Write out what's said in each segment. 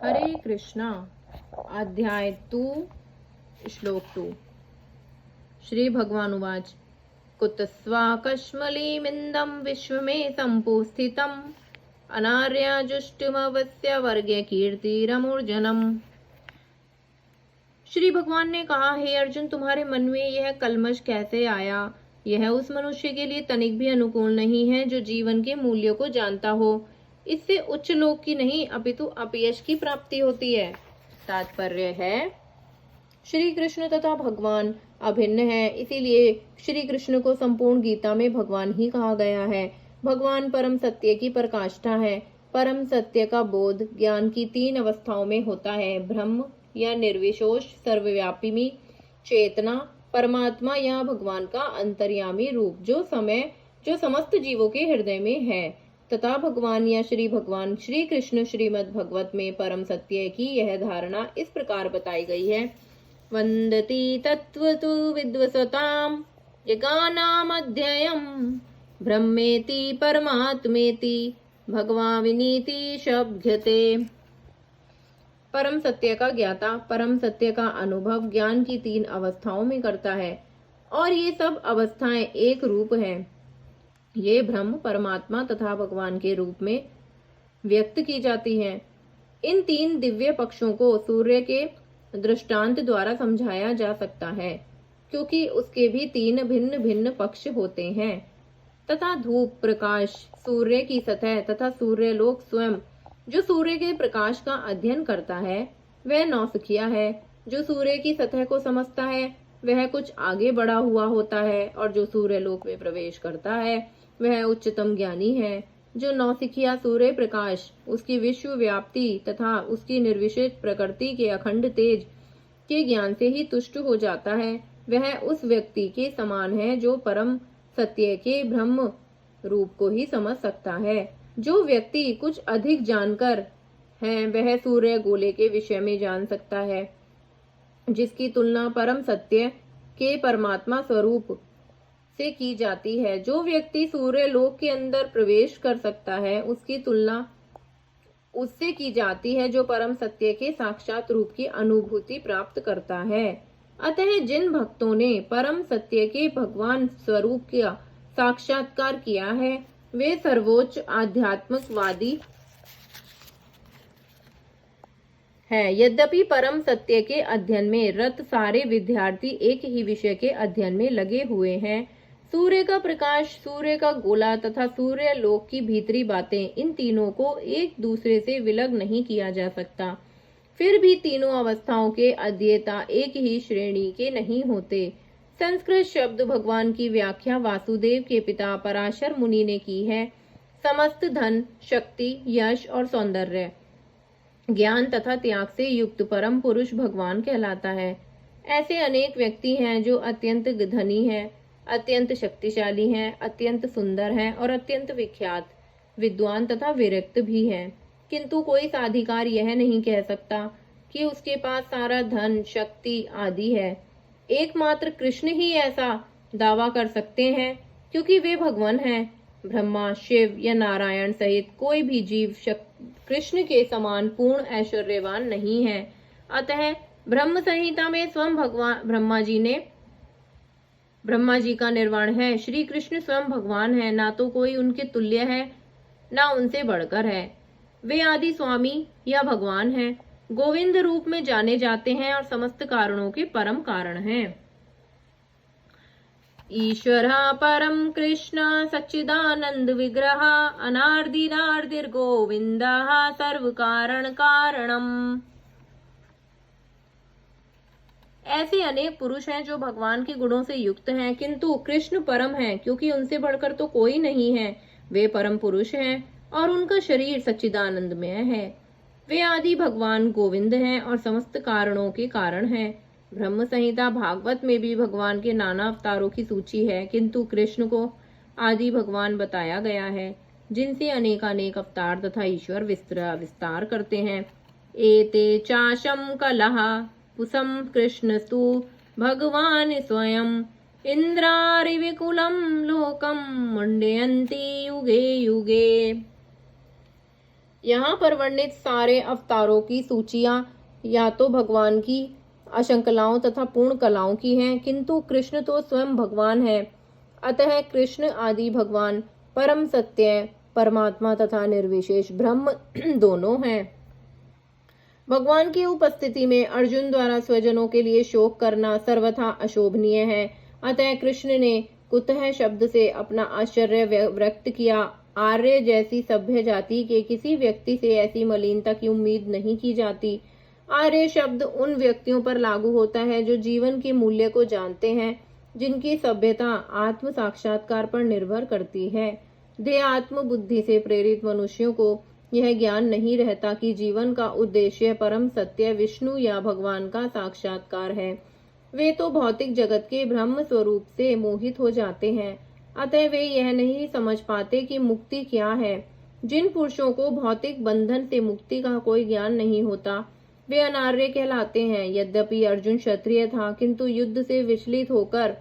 हरे कृष्णा। अध्याय 2 श्लोक 2। श्री भगवान उवाच कुतस्वाकश्मलीमिन्दं विश्वमे सम्पुस्थितम् अनार्याजुष्टमवस्य वर्ग्य कीर्तिरमूर्जनम्। श्री भगवान ने कहा, हे अर्जुन, तुम्हारे मन में यह कलमश कैसे आया? यह उस मनुष्य के लिए तनिक भी अनुकूल नहीं है जो जीवन के मूल्यों को जानता हो। इससे उच्च लोक की नहीं अपितु अपयश की प्राप्ति होती है। तात्पर्य है, श्री कृष्ण तथा भगवान अभिन्न है, इसीलिए श्री कृष्ण को संपूर्ण गीता में भगवान ही कहा गया है। भगवान परम सत्य की पराकाष्ठा है। परम सत्य का बोध ज्ञान की 3 अवस्थाओं में होता है: ब्रह्म या निर्विशेष सर्वव्यापी चेतना, परमात्मा या भगवान का अंतर्यामी रूप जो समस्त जीवों के हृदय में है, तथा भगवान या श्री भगवान श्री कृष्ण। श्रीमद् भगवत में परम सत्य की यह धारणा इस प्रकार बताई गई है: वंदति तत्वतु विद्वसताम यज्ञानामध्ययम् ब्रह्मेति परमात्मेति भगवाविनीति शब्दते। परम सत्य का ज्ञाता परम सत्य का अनुभव ज्ञान की 3 अवस्थाओं में करता है, और ये सब अवस्थाएं एक रूप हैं। ये ब्रह्म, परमात्मा तथा भगवान के रूप में व्यक्त की जाती हैं। इन 3 दिव्य पक्षों को सूर्य के दृष्टांत द्वारा समझाया जा सकता है, क्योंकि उसके भी 3 भिन्न भिन्न पक्ष होते हैं। तथा धूप, प्रकाश, सूर्य की सतह तथा सूर्यलोक स्वयं जो सूर्य के प्रकाश का अध्ययन करता है, वह नौसिखिया है। जो सूर्य की सतह को समझता है वह कुछ आगे बढ़ा हुआ होता है, और जो सूर्यलोक में प्रवेश करता है वह उच्चतम ज्ञानी है। जो नौसिखिया सूर्य प्रकाश, उसकी विश्व व्याप्ति तथा उसकी निर्विशेष प्रकृति के अखंड तेज के ज्ञान से ही तुष्ट हो जाता है, वह उस व्यक्ति के समान है जो परम सत्य के ब्रह्म रूप को ही समझ सकता है। जो व्यक्ति कुछ अधिक जानकर है वह सूर्य गोले के विषय में जान सकता है, जिसकी तुलना परम सत्य के परमात्मा स्वरूप से की जाती है। जो व्यक्ति सूर्य लोक के अंदर प्रवेश कर सकता है उसकी तुलना उससे की जाती है जो परम सत्य के साक्षात रूप की अनुभूति प्राप्त करता है। अतः जिन भक्तों ने परम सत्य के भगवान स्वरूप का साक्षात्कार किया है वे सर्वोच्च आध्यात्मिकवादी है। यद्यपि परम सत्य के अध्ययन में रत सारे विद्यार्थी एक ही विषय के अध्ययन में लगे हुए हैं। सूर्य का प्रकाश, सूर्य का गोला तथा सूर्य लोक की भीतरी बातें, इन तीनों को एक दूसरे से विलग नहीं किया जा सकता। फिर भी तीनों अवस्थाओं के अध्येता एक ही श्रेणी के नहीं होते। संस्कृत शब्द भगवान की व्याख्या वासुदेव के पिता पराशर मुनि ने की है। समस्त धन, शक्ति, यश और सौंदर्य, ज्ञान तथा त्याग से युक्त परम पुरुष भगवान कहलाता है। ऐसे अनेक व्यक्ति हैं जो अत्यंत धनी हैं, अत्यंत शक्तिशाली हैं, अत्यंत सुंदर हैं और अत्यंत विख्यात, विद्वान तथा विरक्त भी हैं, किंतु कोई साधिकार यह नहीं कह सकता कि उसके पास सारा धन, शक्ति आदि है। एकमात्र कृष्ण ही ऐसा दावा कर सकते हैं, क्योंकि वे भगवान हैं। ब्रह्मा, शिव या नारायण सहित कोई भी जीव कृष्ण के समान पूर्ण ऐश्वर्यवान नहीं है। अतः ब्रह्म संहिता में स्वयं भगवान ब्रह्मा जी का निर्वाण है। श्री कृष्ण स्वयं भगवान है, ना तो कोई उनके तुल्य है ना उनसे बढ़कर है। वे आदि स्वामी या भगवान हैं, गोविंद रूप में जाने जाते हैं और समस्त कारणों के परम कारण हैं। ईश्वर परम कृष्ण सच्चिदानंद विग्रह अनार्दिनार्दिर गोविंद सर्व कारण कारणम। ऐसे अनेक पुरुष हैं जो भगवान के गुणों से युक्त हैं, किंतु कृष्ण परम हैं, क्योंकि उनसे बढ़कर तो कोई नहीं है। वे परम पुरुष हैं और उनका शरीर सच्चिदानंदमय है। वे आदि भगवान गोविंद हैं और समस्त कारणों के कारण हैं। ब्रह्म संहिता भागवत में भी भगवान के नाना अवतारों की सूची है, किंतु कृष्ण को आदि भगवान बताया गया है, जिनसे अनेकानेक अवतार तथा ईश्वर विस्तार करते हैं। एते चाशम कलह पुसम कृष्णस्तु भगवान स्वयं इंद्रारिविकुलम लोकम मुंडयन्ति युगे युगे। यहाँ पर वर्णित सारे अवतारों की सूचियां या तो भगवान की अशंकलाओं तथा पूर्ण कलाओं की हैं, किंतु कृष्ण तो स्वयं भगवान है। अतः कृष्ण आदि भगवान परम सत्य परमात्मा तथा निर्विशेष ब्रह्म दोनों हैं। भगवान की उपस्थिति में अर्जुन द्वारा स्वजनों के लिए शोक करना सर्वथा अशोभनीय है। अतः कृष्ण ने कुतः शब्द से अपना आश्चर्य व्यक्त किया। आर्य जैसी सभ्य जाति के किसी व्यक्ति से ऐसी मलिनता की उम्मीद नहीं की जाती। आर्य शब्द उन व्यक्तियों पर लागू होता है जो जीवन के मूल्य को जानते हैं, जिनकी सभ्यता आत्म साक्षात्कार पर निर्भर करती है। देहात्म बुद्धि से प्रेरित मनुष्यों को यह ज्ञान नहीं रहता कि जीवन का उद्देश्य परम सत्य विष्णु या भगवान का साक्षात्कार है। वे तो भौतिक जगत के ब्रह्म स्वरूप से मोहित हो जाते हैं। अतः वे यह नहीं समझ पाते कि मुक्ति क्या है। जिन पुरुषों को भौतिक बंधन से मुक्ति का कोई ज्ञान नहीं होता, वे अनार्य कहलाते हैं। यद्यपि अर्जुन क्षत्रिय था, किंतु युद्ध से विचलित होकर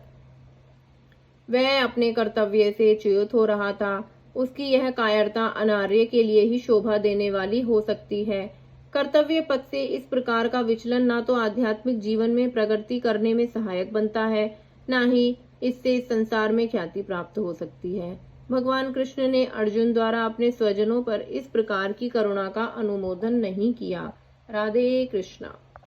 वह अपने कर्तव्य से च्युत हो रहा था। उसकी यह कायरता अनार्य के लिए ही शोभा देने वाली हो सकती है। कर्तव्य पथ से इस प्रकार का विचलन ना तो आध्यात्मिक जीवन में प्रगति करने में सहायक बनता है, ना ही इससे इस संसार में ख्याति प्राप्त हो सकती है। भगवान कृष्ण ने अर्जुन द्वारा अपने स्वजनों पर इस प्रकार की करुणा का अनुमोदन नहीं किया। राधे कृष्णा।